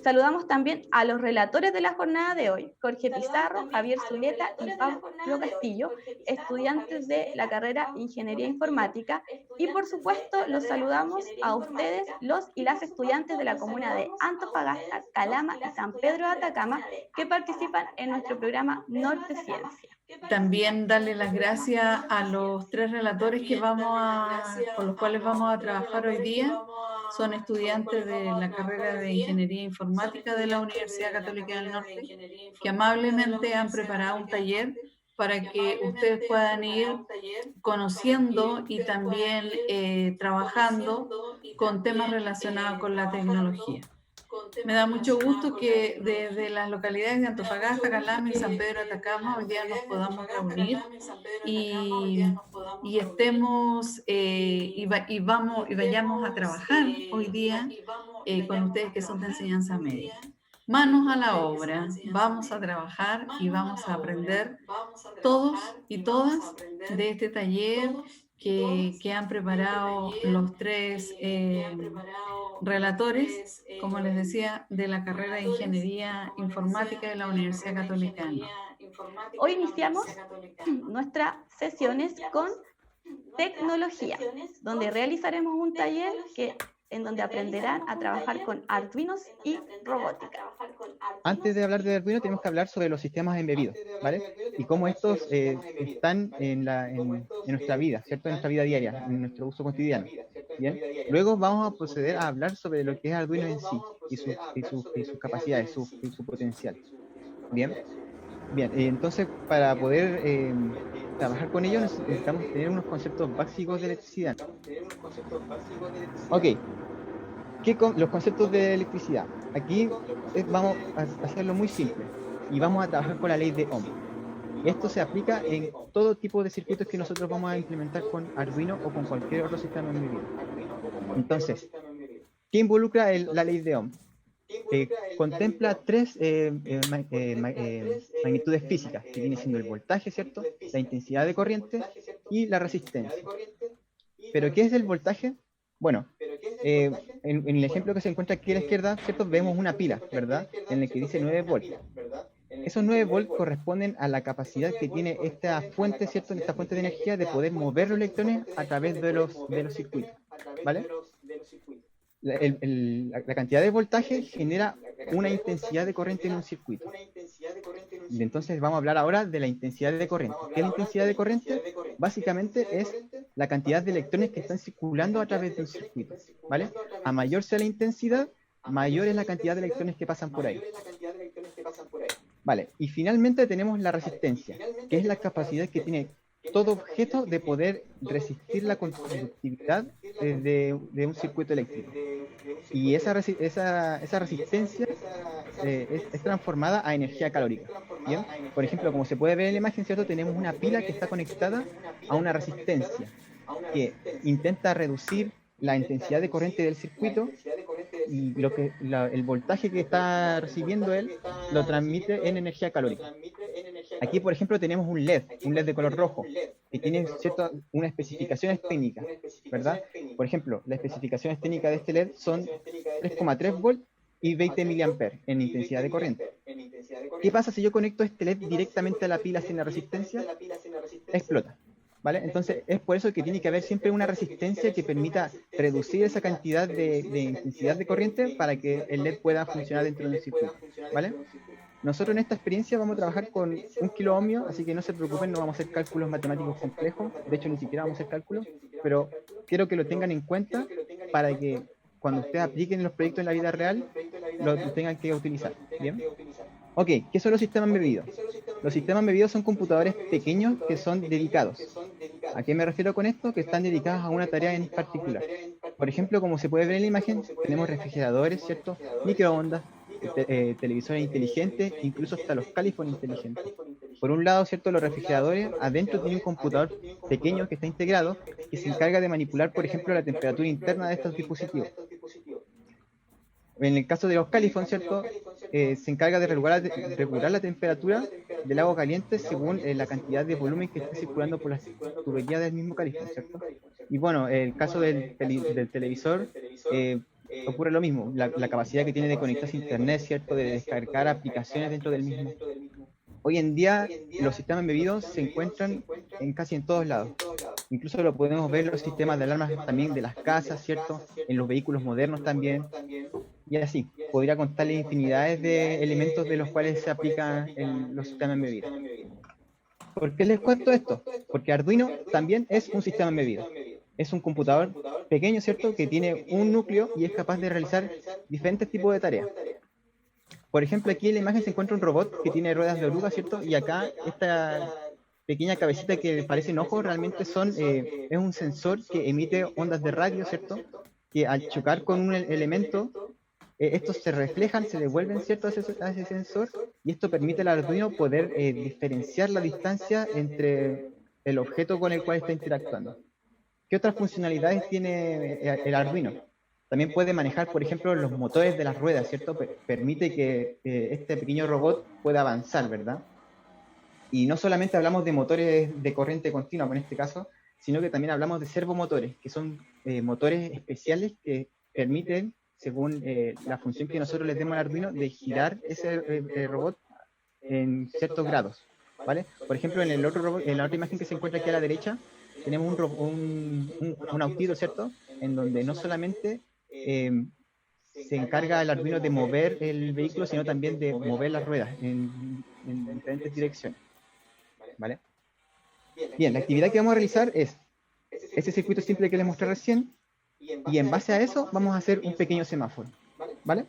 Saludamos también a los relatores de la jornada de hoy, Jorge Pizarro, Javier Zuleta y Pablo Castillo, estudiantes de la carrera Ingeniería Informática, y por supuesto los saludamos a ustedes, los y las estudiantes de la comuna de Antofagasta, Calama y San Pedro de Atacama, que participan en nuestro programa Norte Ciencia. También darle las gracias a los tres relatores con los cuales vamos a trabajar hoy día. Son estudiantes de la carrera de Ingeniería Informática de la Universidad Católica del Norte, que amablemente han preparado un taller para que ustedes puedan ir conociendo y también trabajando con temas relacionados con la tecnología. Me da mucho gusto que desde las localidades de Antofagasta, Calama y San Pedro de Atacama hoy día nos podamos reunir y estemos y vayamos a trabajar hoy día con ustedes que son de enseñanza media. Manos a la obra, vamos a trabajar y vamos a aprender todos y todas de este taller que han preparado los tres relatores, como les decía, de la carrera de Ingeniería Informática de la Universidad Católica del Norte. Hoy iniciamos nuestras sesiones con tecnología, donde realizaremos un taller en donde aprenderán a trabajar con Arduinos y robótica. Antes de hablar de Arduino, tenemos que hablar sobre los sistemas embebidos, ¿vale? Y cómo estos están en nuestra vida, ¿cierto? En nuestra vida diaria, en nuestro uso cotidiano. ¿Bien? Luego vamos a proceder a hablar sobre lo que es Arduino en sí y sus capacidades, su potencial. ¿Bien? Bien, entonces para poder trabajar con ellos necesitamos tener unos conceptos básicos de electricidad. Ok, los conceptos de electricidad. Aquí vamos a hacerlo muy simple y vamos a trabajar con la ley de Ohm. Esto se aplica en todo tipo de circuitos que nosotros vamos a implementar con Arduino o con cualquier otro sistema embebido. Entonces, ¿qué involucra la ley de Ohm? Contempla tres magnitudes físicas, que viene siendo el voltaje, ¿cierto? La intensidad de corriente y la resistencia. ¿Pero qué es el voltaje? Bueno, en el ejemplo que se encuentra aquí a la izquierda, ¿cierto? Vemos una pila, ¿verdad? En el que dice 9 volts. Esos 9 volts corresponden a la capacidad que tiene esta fuente, ¿cierto? Esta fuente de energía de poder mover los electrones a través de los circuitos, ¿vale? La cantidad de voltaje genera una intensidad de corriente en un circuito. Y entonces vamos a hablar ahora de la intensidad de corriente. ¿Qué es la intensidad de corriente? Básicamente es la cantidad de electrones que están circulando a través de un circuito, ¿vale? A mayor sea la intensidad, mayor es la cantidad de electrones que pasan por ahí. Vale, y finalmente tenemos la resistencia, que es la capacidad que tiene todo objeto de poder resistir la conductividad de un circuito eléctrico. Y esa resistencia es transformada a energía calórica. ¿Bien? Por ejemplo, como se puede ver en la imagen, ¿cierto? Tenemos una pila que está conectada a una resistencia que intenta reducir la intensidad de corriente del circuito y el voltaje que está recibiendo él lo transmite en energía calórica. Aquí, por ejemplo, tenemos un LED de color rojo, que tiene unas especificaciones técnicas, ¿verdad? Por ejemplo, las especificaciones técnicas de este LED son 3,3 volts y 20 mA en intensidad de corriente. ¿Qué pasa si yo conecto este LED directamente a la pila sin la resistencia? Explota. ¿Vale? Entonces es por eso que tiene que haber siempre una resistencia que permita reducir esa cantidad de intensidad de corriente para que el LED pueda funcionar dentro del circuito, ¿vale? Nosotros en esta experiencia vamos a trabajar con 1 kiloohmio, así que no se preocupen, no vamos a hacer cálculos matemáticos complejos, de hecho ni siquiera vamos a hacer cálculos, pero quiero que lo tengan en cuenta para que cuando ustedes apliquen los proyectos en la vida real, lo tengan que utilizar, ¿bien? Ok, ¿qué son los sistemas embebidos? Los sistemas embebidos son computadores pequeños que son dedicados. ¿A qué me refiero con esto? Que están dedicados a una tarea en particular. Por ejemplo, como se puede ver en la imagen, tenemos refrigeradores, ¿cierto? Microondas, televisores inteligentes, incluso hasta los calefón inteligentes. Por un lado, ¿cierto? Los refrigeradores, adentro tienen un computador pequeño que está integrado, que se encarga de manipular, por ejemplo, la temperatura interna de estos dispositivos. En el caso de los calefón, ¿cierto? Se encarga de regular la temperatura del agua caliente según la cantidad de volumen que esté circulando por las tuberías del mismo calefón, ¿cierto? Y bueno, el caso del televisor ocurre lo mismo, la capacidad que tiene de conectarse a internet, ¿cierto? De descargar aplicaciones dentro del mismo. Hoy en día los sistemas embebidos se encuentran casi en todos lados. Incluso lo podemos ver en los sistemas de alarmas también de las casas, ¿cierto? En los vehículos modernos también. Y así, podría contarle infinidades de elementos de los cuales se aplican los sistemas embebidos. ¿Por qué les cuento esto? Porque Arduino también es un sistema embebido. Es un computador pequeño, ¿cierto? Que tiene un núcleo y es capaz de realizar diferentes tipos de tareas. Por ejemplo, aquí en la imagen se encuentra un robot que tiene ruedas de oruga, ¿cierto? Y acá esta pequeña cabecita que parecen ojos realmente es un sensor que emite ondas de radio, ¿cierto? Que al chocar con un elemento, estos se reflejan, se devuelven, ¿cierto? A ese sensor, y esto permite al Arduino poder diferenciar la distancia entre el objeto con el cual está interactuando. ¿Qué otras funcionalidades tiene el Arduino? También puede manejar, por ejemplo, los motores de las ruedas, ¿cierto? Permite que este pequeño robot pueda avanzar, ¿verdad? Y no solamente hablamos de motores de corriente continua, en este caso, sino que también hablamos de servomotores, que son motores especiales que permiten, según la función que nosotros le demos al Arduino, de girar ese robot en ciertos grados, ¿vale? Por ejemplo, en la otra imagen que se encuentra aquí a la derecha, tenemos un autito, ¿cierto? En donde no solamente se encarga el Arduino de mover el vehículo, sino también de mover las ruedas en diferentes direcciones, ¿vale? Bien, la actividad que vamos a realizar es ese circuito simple que les mostré recién, y en base a eso vamos a hacer un pequeño semáforo, ¿vale?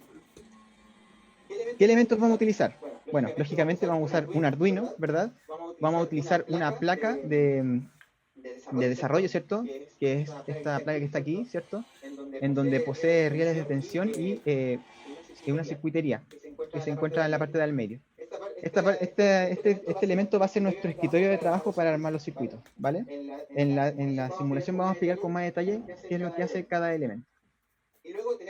¿Qué elementos vamos a utilizar? Bueno, lógicamente vamos a usar un Arduino, ¿verdad? Vamos a utilizar una placa de desarrollo, ¿cierto? Que es esta placa que está aquí, ¿cierto? En donde posee rieles de tensión y una circuitería que se encuentra en la parte del medio. Este elemento va a ser nuestro escritorio de trabajo para armar los circuitos, ¿vale? En la simulación vamos a explicar con más detalle qué es lo que hace cada elemento.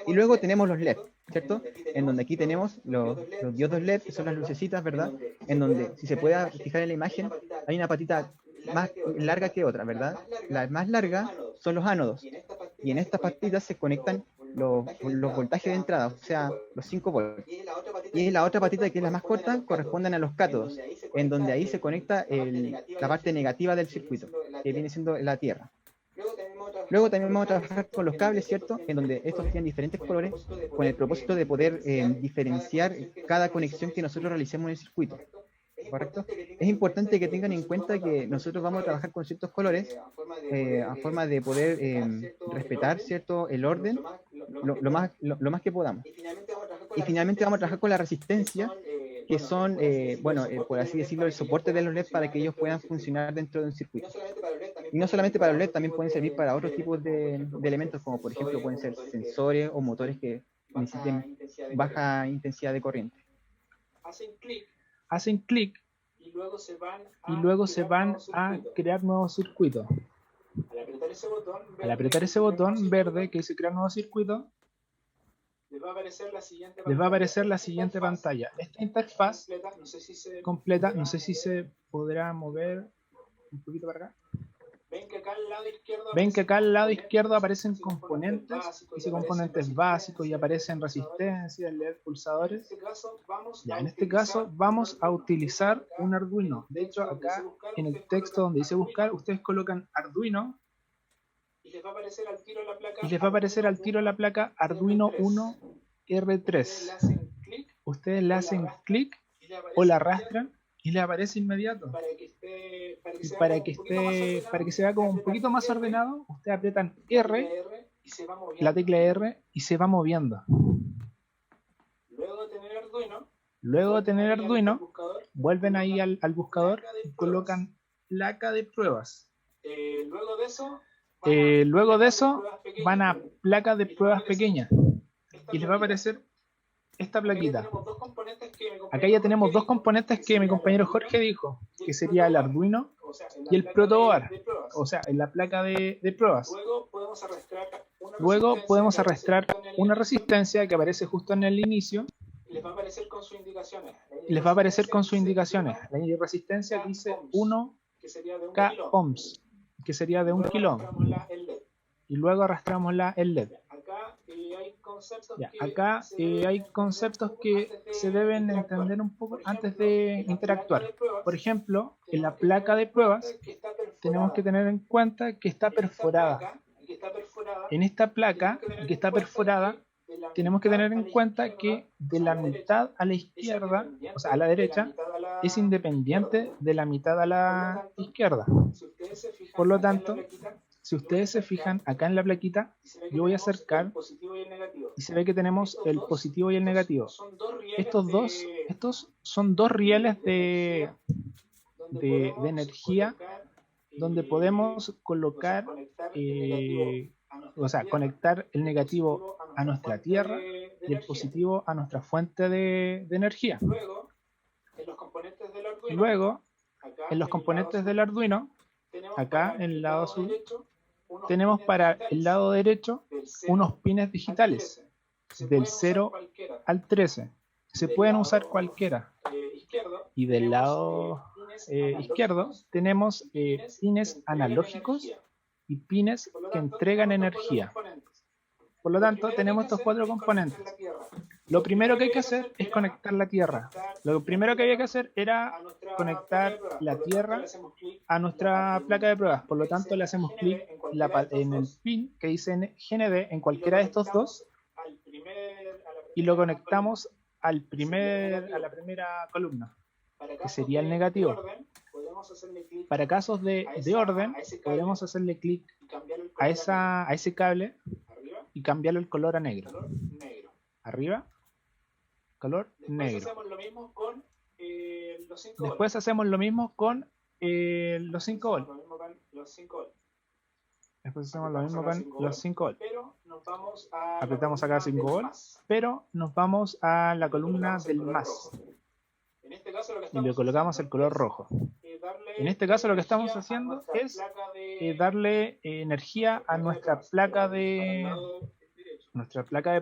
Y luego tenemos los LED, ¿cierto? En donde aquí tenemos los diodos LED, que son las lucecitas, ¿verdad? En donde, si se puede fijar en la imagen, hay una patita más larga que otra, ¿verdad? La más larga son los ánodos. Y en estas patitas se conectan los voltajes de entrada, o sea, los 5 volts. Y la otra patita, que es la más corta, corresponden a los cátodos, en donde ahí se conecta la parte negativa del circuito, que viene siendo la tierra. Luego también vamos a trabajar con los cables, ¿cierto? En donde estos tienen diferentes colores, con el propósito de poder diferenciar cada conexión que nosotros realicemos en el circuito, ¿correcto? Es importante que tengan en cuenta que nosotros vamos a trabajar con ciertos colores a forma de poder respetar, ¿cierto?, el orden lo más que podamos. Y finalmente vamos a trabajar con la resistencia, que son, por así decirlo, el soporte de los LED para que ellos puedan funcionar dentro de un circuito. Y no solamente para los LED, también pueden servir para otros tipos de elementos, como por ejemplo pueden ser sensores o motores que necesiten baja intensidad de corriente. Hacen clic y luego se van a crear nuevos circuitos. Al apretar ese botón verde que dice crear nuevo circuito, les va a aparecer la siguiente pantalla. Esta interfaz completa, no sé si se podrá mover un poquito para acá. Ven que acá al lado izquierdo aparecen componentes, dice componentes básicos, y aparecen resistencias, LED, pulsadores. Ya, en este caso vamos a utilizar un Arduino. De hecho, acá en el texto donde dice buscar, ustedes colocan Arduino y les va a aparecer al tiro la placa Arduino 1 R3. Ustedes le hacen clic o la arrastran y le aparece inmediato. Para que se vea como un poquito más ordenado, ustedes aprietan R, la tecla R, y se va moviendo. Luego de tener Arduino, vuelven ahí al buscador y colocan placa de pruebas. Luego de eso van a placa de pruebas pequeñas y les va a aparecer esta plaquita. Acá ya tenemos dos componentes que mi compañero Jorge dijo, que sería el Arduino y el protoboard, o sea, en la placa de pruebas. Luego podemos arrastrar una resistencia que aparece justo en el inicio. Y les va a aparecer con sus indicaciones. La resistencia dice 1K ohms, que sería de 1 kilo ohm. Y luego arrastramos el LED. Ya, acá hay conceptos que se deben entender un poco antes de interactuar. Por ejemplo, en la placa de pruebas tenemos que tener en cuenta que está perforada. En esta placa que está perforada tenemos que tener en cuenta que de la mitad a la izquierda, o sea, a la derecha, es independiente de la mitad a la izquierda. Por lo tanto, si ustedes se fijan acá en la plaquita, yo voy a acercar y se ve que tenemos el positivo y el negativo. Estos son dos rieles de energía donde podemos colocar, o sea, conectar el negativo a nuestra tierra y el positivo a nuestra fuente de energía. Luego, en los componentes del Arduino, acá en el lado azul, tenemos para el lado derecho unos pines digitales del 0 al 13. Se pueden usar cualquiera. Y del lado izquierdo tenemos pines analógicos y pines que entregan energía. Por lo tanto, tenemos estos 4 componentes. Lo primero que hay que hacer es conectar la tierra. Lo primero que había que hacer era conectar la tierra a nuestra placa de pruebas. Por lo tanto, le hacemos clic en el pin que dice GND en cualquiera de estos dos y lo conectamos a la primera columna, que sería el negativo. Para casos de orden, podemos hacerle clic a ese cable y cambiarle el color a negro. Arriba, color negro. Después hacemos lo mismo con los 5 volt. Después hacemos lo mismo con los 5 volt. Apretamos acá 5 volt, pero nos vamos a la columna del más. Y le colocamos el color rojo. En este caso lo que estamos haciendo es darle energía a nuestra placa de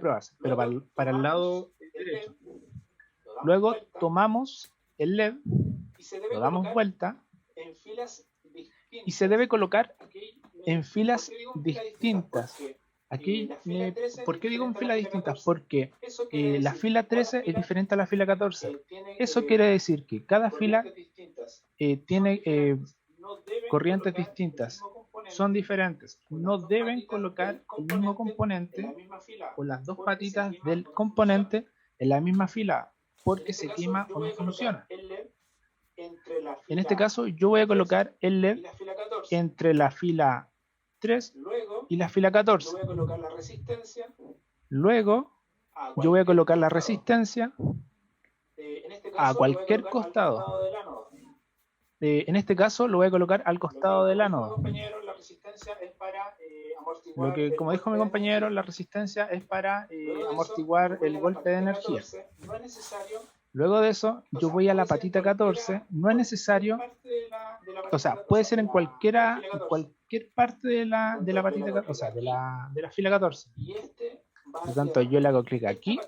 pruebas, pero para el lado derecho. Luego tomamos el LED, lo damos vuelta y se debe colocar en filas distintas. ¿Por qué digo en filas distintas? Porque la fila 13 es diferente a la fila 14. Eso quiere decir que cada fila tiene corrientes distintas, son diferentes. No deben colocar el mismo componente o las dos patitas del componente en la misma fila, porque se quema o no funciona. En este caso, yo voy a colocar el LED entre la fila 3 y la fila 14. Luego, yo voy a colocar la resistencia a cualquier costado. En este caso, lo voy a colocar al costado del ánodo. Como dijo mi compañero, la resistencia es para amortiguar el golpe de energía. Luego de eso, yo voy a la patita 14. No es necesario, o sea, puede ser en cualquier parte de la patita, o sea, de la fila 14. Por lo tanto, yo le hago clic aquí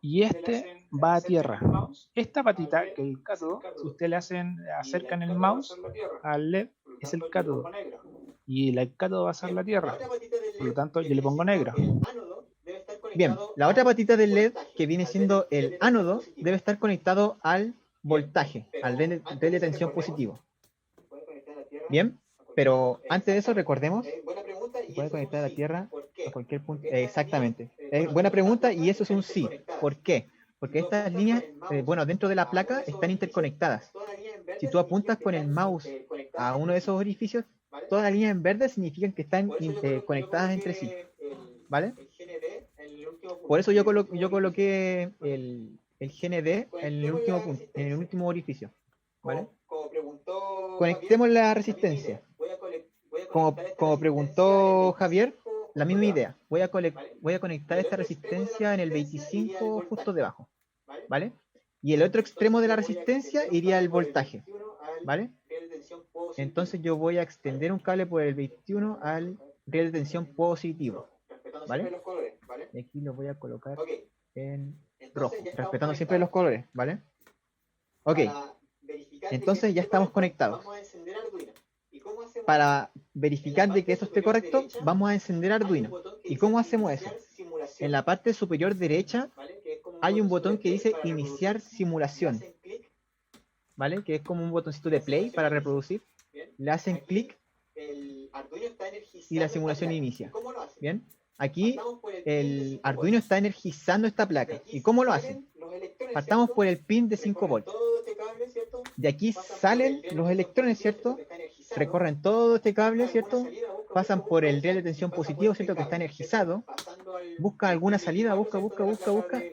y este va a tierra. Esta patita, que es el cátodo, si ustedes acercan el mouse al LED, es el cátodo. Y el cátodo va a ser la tierra. Por lo tanto, yo le pongo negro. Bien, la otra patita del LED, que viene siendo el ánodo, debe estar conectado al voltaje, al relé de tensión positivo. Bien, pero antes de eso recordemos, puede conectar a la Tierra a cualquier punto. Exactamente. Buena pregunta, y eso es un sí. ¿Por qué? Porque estas líneas, dentro de la placa están interconectadas. Si tú apuntas con el mouse a uno de esos orificios, todas las líneas en verde significan que están conectadas entre sí. ¿Vale? Por eso yo coloqué el GND en el último punto, en el último orificio. ¿Vale? Conectemos la resistencia. Como preguntó Javier, la misma idea. Voy a conectar esta resistencia en el 25 justo debajo. ¿Vale? Y el otro extremo de la resistencia iría al voltaje. ¿Vale? Entonces yo voy a extender un cable por el 21 al riel de tensión positivo. ¿Vale? Y aquí lo voy a colocar en rojo, respetando siempre los colores. ¿Vale? Ok. Entonces ya estamos conectados. Para verificar de que eso esté correcto, vamos a encender Arduino. ¿Y cómo hacemos eso? en la parte superior derecha hay un botón que dice iniciar simulación, ¿vale? Que es como un botoncito de play para reproducir. Le hacen clic y la simulación inicia. Bien, aquí el Arduino está energizando esta placa. ¿Y cómo lo hacen? Partamos por el pin de 5 volts. De aquí salen los electrones, ¿cierto? Recorren todo este cable, ¿cierto? Pasan por el riel de tensión positivo, ¿cierto? Que está energizado. Busca alguna salida, busca,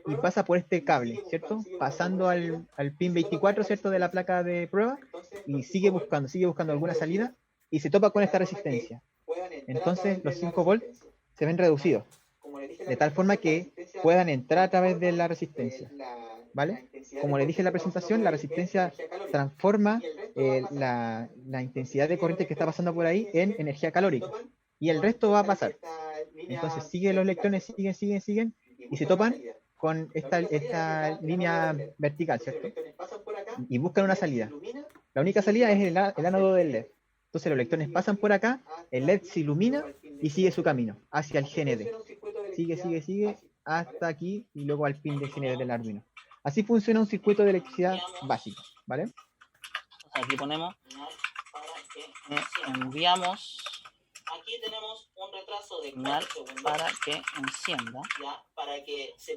y pasa por este cable, ¿cierto? Pasando al pin 24, ¿cierto? De la placa de prueba, y sigue buscando alguna salida, y se topa con esta resistencia. Entonces los 5 volts se ven reducidos, de tal forma que puedan entrar a través de la resistencia, ¿vale? Como le dije en la presentación, la resistencia transforma la intensidad de corriente que está pasando por ahí en energía calórica, y el resto va a pasar. Entonces siguen los electrones, siguen, y se topan con esta línea vertical, ¿cierto? Y buscan una salida. La única salida es el ánodo del LED. Entonces los electrones pasan por acá, el LED se ilumina y sigue su camino hacia el GND. Sigue hasta aquí y luego al pin de GND del Arduino. Así funciona un circuito de electricidad básico, ¿vale? Aquí ponemos, enviamos. Aquí tenemos un retraso de 4 segundos para que encienda.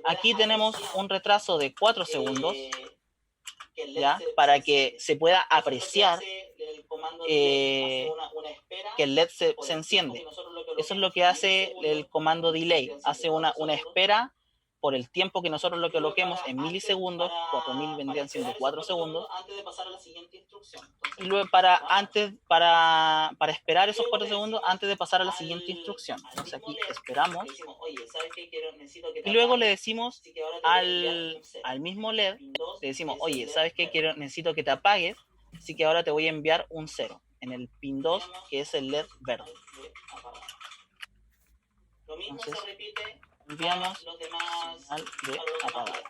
Aquí tenemos un retraso de 4 segundos, ¿ya? Para que se pueda apreciar que el LED se enciende. Eso es lo que hace el comando delay. Hace una espera por el tiempo que nosotros lo coloquemos en milisegundos. 4000 vendrían siendo 4 segundos. Antes de pasar a la siguiente instrucción. Y luego para esperar esos 4 segundos antes de pasar a la siguiente instrucción. Entonces aquí esperamos. Y luego le decimos al mismo LED, le decimos, oye, ¿sabes qué? Necesito que te apagues, así que ahora te voy a enviar un 0 en el pin 2, que es el LED verde. Entonces, enviamos señal de apagar.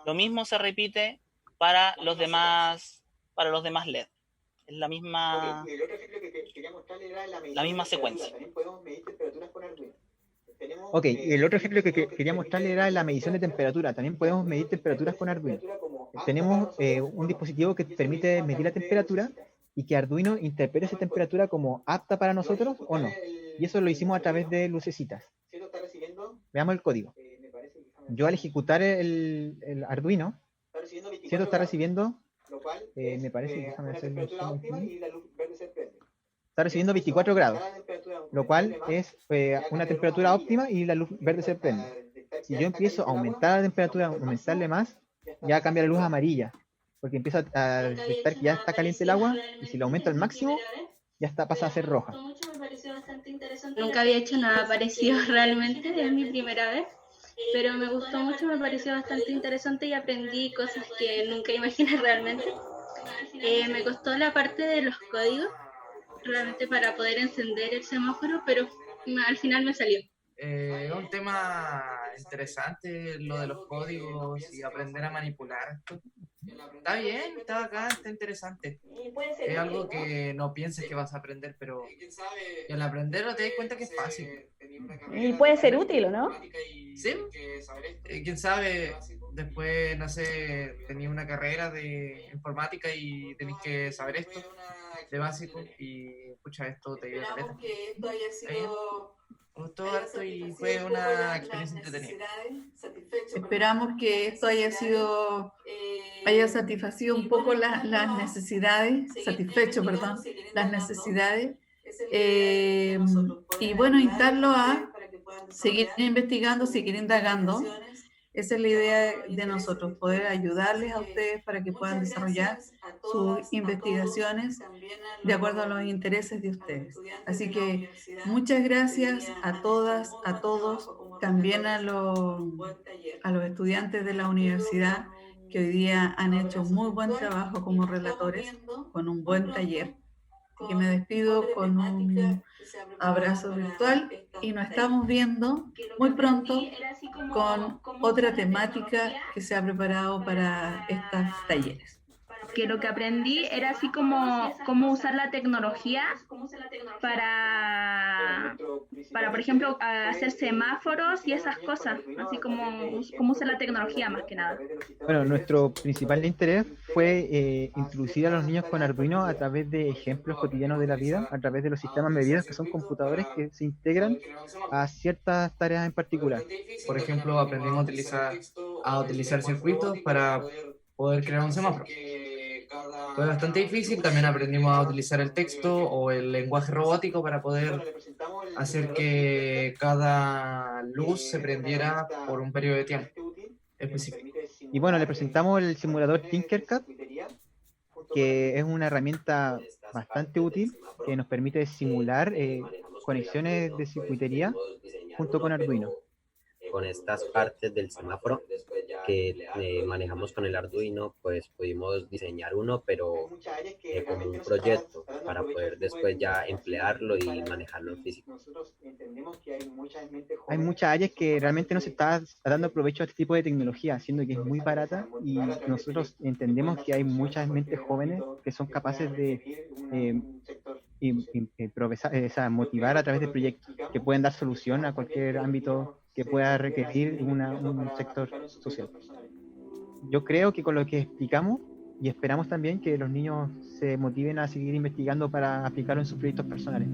Lo mismo se repite para los demás LED. Es la misma secuencia. Ok, y el otro ejemplo que quería mostrarle era la medición de temperatura. También podemos medir temperaturas con Arduino. Tenemos un dispositivo que permite medir la temperatura y que Arduino interprete esa temperatura como apta para nosotros o no. Y eso lo hicimos a través de lucecitas. Veamos el código. Yo al ejecutar el Arduino, ¿cierto? Está recibiendo, me parece, déjame hacerlo aquí. Está recibiendo 24 grados, lo cual es una temperatura óptima y la luz verde se prende. Si yo empiezo a aumentar la temperatura, aumentarle más, ya cambia la luz amarilla, porque empieza a detectar que ya está caliente el agua, y si lo aumento al máximo, ya pasa a ser roja. Nunca había hecho nada parecido realmente, es mi primera vez, pero me gustó mucho, me pareció bastante interesante y aprendí cosas que nunca imaginé realmente. Me costó la parte de los códigos, realmente para poder encender el semáforo, pero al final me salió. Es un tema interesante lo de los códigos y aprender a manipular esto. Está bien, está bacán, está interesante. Es algo que no pienses que vas a aprender, pero al aprenderlo te das cuenta que es fácil. Y puede ser útil, ¿o no? Sí, quién sabe, después, no sé, tenía una carrera de informática y tenéis que saber esto de básico y escucha esto te ayuda a ver. Me gustó harto y fue una experiencia entretenida. Esperamos que esto haya satisfacido un poco las necesidades, las necesidades, y bueno, instarlo a seguir investigando, seguir indagando. Esa es la idea de nosotros, poder ayudarles a ustedes para que puedan desarrollar sus investigaciones de acuerdo a los intereses de ustedes. Así que muchas gracias a todas, a todos, también a los estudiantes de la universidad que hoy día han hecho muy buen trabajo como relatores, con un buen taller. Así que me despido con un abrazo virtual y nos estamos viendo muy pronto con otra temática que se ha preparado para estos talleres. porque lo que aprendí era así como cómo usar la tecnología para por ejemplo, hacer semáforos y esas cosas, así como cómo usar la tecnología más que nada. Bueno, nuestro principal interés fue introducir a los niños con Arduino a través de ejemplos cotidianos de la vida, a través de los sistemas medidos que son computadores que se integran a ciertas tareas en particular. Por ejemplo, aprendimos a utilizar circuitos para poder crear un semáforo. Fue bastante difícil, también aprendimos a utilizar el texto o el lenguaje robótico para poder hacer que cada luz se prendiera por un periodo de tiempo específico. Y bueno, le presentamos el simulador Tinkercad, que es una herramienta bastante útil que nos permite simular conexiones de circuitería junto con Arduino. Con estas partes del semáforo que manejamos con el Arduino, pues pudimos diseñar uno, pero como un proyecto para poder después ya emplearlo y manejarlo en físico. Hay muchas áreas que realmente no se está dando provecho a este tipo de tecnología, siendo que es muy barata, y nosotros entendemos que hay muchas mentes jóvenes que son capaces de motivar a través de proyectos que pueden dar solución a cualquier ámbito que pueda requerir un sector social. Yo creo que con lo que explicamos, y esperamos también que los niños se motiven a seguir investigando para aplicarlo en sus proyectos personales.